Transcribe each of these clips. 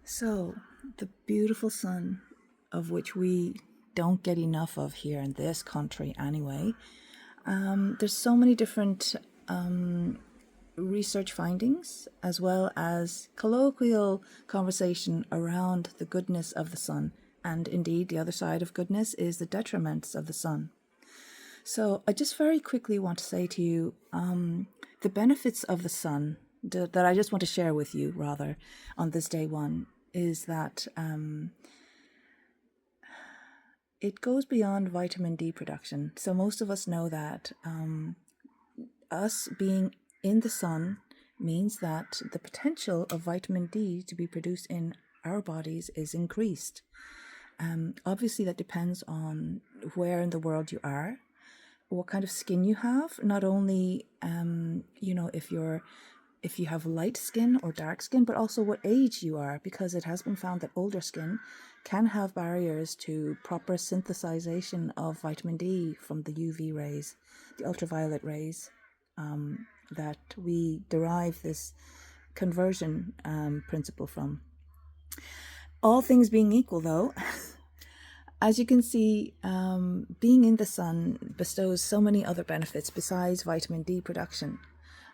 So, the beautiful sun, of which we don't get enough of here in this country anyway, there's so many different research findings as well as colloquial conversation around the goodness of the sun. And indeed, the other side of goodness is the detriments of the sun. So, I just very quickly want to say to you the benefits of the sun that I just want to share with you, rather, on this day one, is that it goes beyond vitamin D production. So most of us know that us being in the sun means that the potential of vitamin D to be produced in our bodies is increased. Obviously, that depends on where in the world you are, what kind of skin you have. Not only, if you have light skin or dark skin, but also what age you are, because it has been found that older skin can have barriers to proper synthesization of vitamin D from the UV rays, the ultraviolet rays, that we derive this conversion principle from. All things being equal, though, as you can see, being in the sun bestows so many other benefits besides vitamin D production.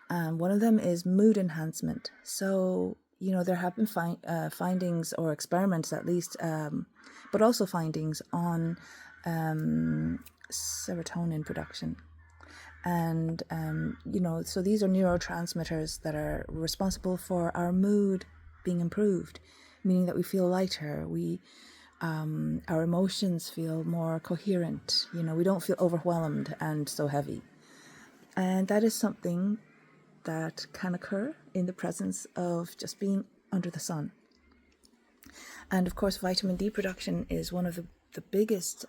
One of them is mood enhancement. So, there have been findings or experiments at least, but also findings on serotonin production. And, so these are neurotransmitters that are responsible for our mood being improved, meaning that we feel lighter, our emotions feel more coherent, we don't feel overwhelmed and so heavy. And that is something that can occur in the presence of just being under the sun. And of course, vitamin D production is one of the biggest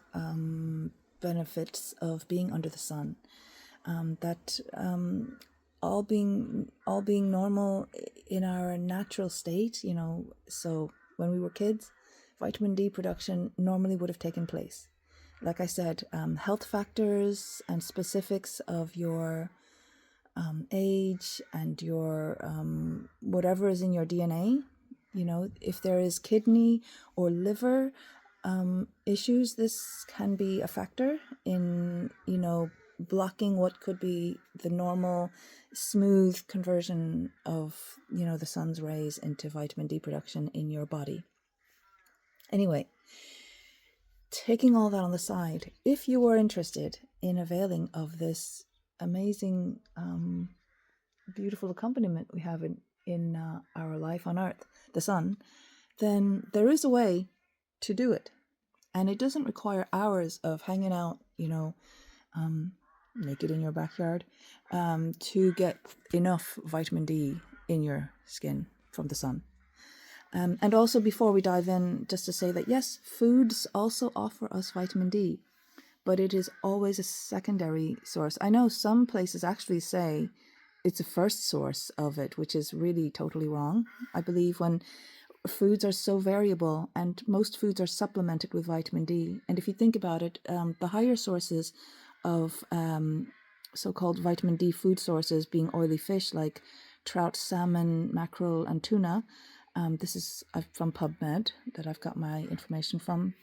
benefits of being under the sun. All being normal in our natural state, so when we were kids, vitamin D production normally would have taken place. Like I said, health factors and specifics of your age and your whatever is in your DNA, if there is kidney or liver issues, this can be a factor in, blocking what could be the normal smooth conversion of, the sun's rays into vitamin D production in your body. Anyway, taking all that on the side, if you are interested in availing of this amazing, beautiful accompaniment we have in our life on Earth, the sun, then there is a way to do it. And it doesn't require hours of hanging out, naked in your backyard, to get enough vitamin D in your skin from the sun. And also, before we dive in, just to say that yes, foods also offer us vitamin D, but it is always a secondary source. I know some places actually say it's a first source of it, which is really totally wrong. I believe when foods are so variable, and most foods are supplemented with vitamin D. And if you think about it, the higher sources of so-called vitamin D food sources being oily fish like trout, salmon, mackerel, and tuna. This is from PubMed that I've got my information from.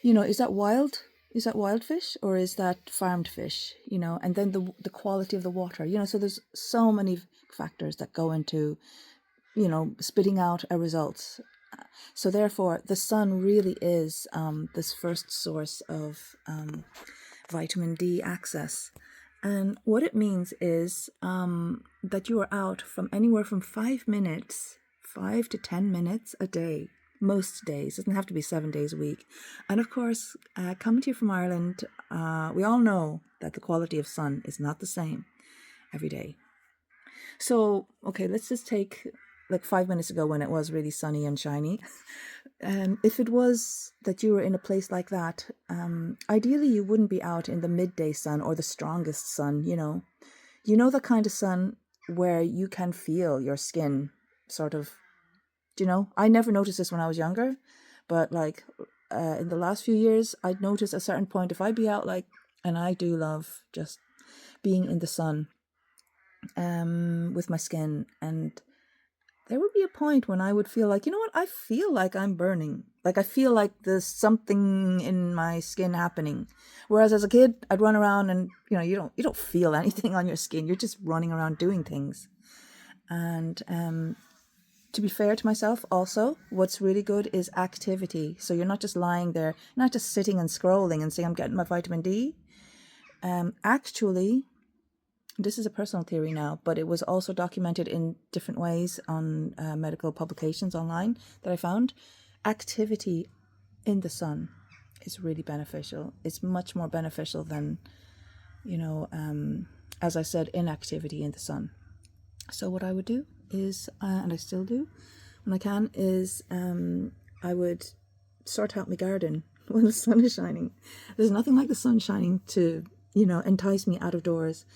Is that wild? Is that wild fish or is that farmed fish? And then the quality of the water. So there's so many factors that go into, spitting out a result. So therefore, the sun really is this first source of vitamin D access. And what it means is that you are out from anywhere from 5 to 10 minutes a day. Most days. It doesn't have to be 7 days a week. And of course, coming to you from Ireland, we all know that the quality of sun is not the same every day. So, okay, let's just take like 5 minutes ago when it was really sunny and shiny. If it was that you were in a place like that, ideally you wouldn't be out in the midday sun or the strongest sun, the kind of sun where you can feel your skin sort of, I never noticed this when I was younger, but like in the last few years, I'd notice a certain point if I'd be out and I do love just being in the sun with my skin, and there would be a point when I would feel like, you know what, I feel like I'm burning. Like I feel like there's something in my skin happening. Whereas as a kid, I'd run around and, you know, you don't feel anything on your skin. You're just running around doing things. And to be fair to myself also, what's really good is activity. So you're not just lying there, not just sitting and scrolling and saying I'm getting my vitamin D. Actually, this is a personal theory now, but it was also documented in different ways on medical publications online that I found. Activity in the sun is really beneficial. It's much more beneficial than, you know, as I said, inactivity in the sun. So what I would do is, and I still do when I can, is I would sort out my garden when the sun is shining. There's nothing like the sun shining to, you know, entice me out of doors.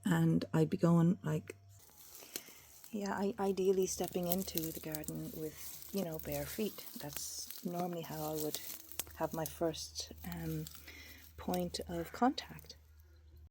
And I'd be going like, yeah, ideally stepping into the garden with, you know, bare feet. That's normally how I would have my first point of contact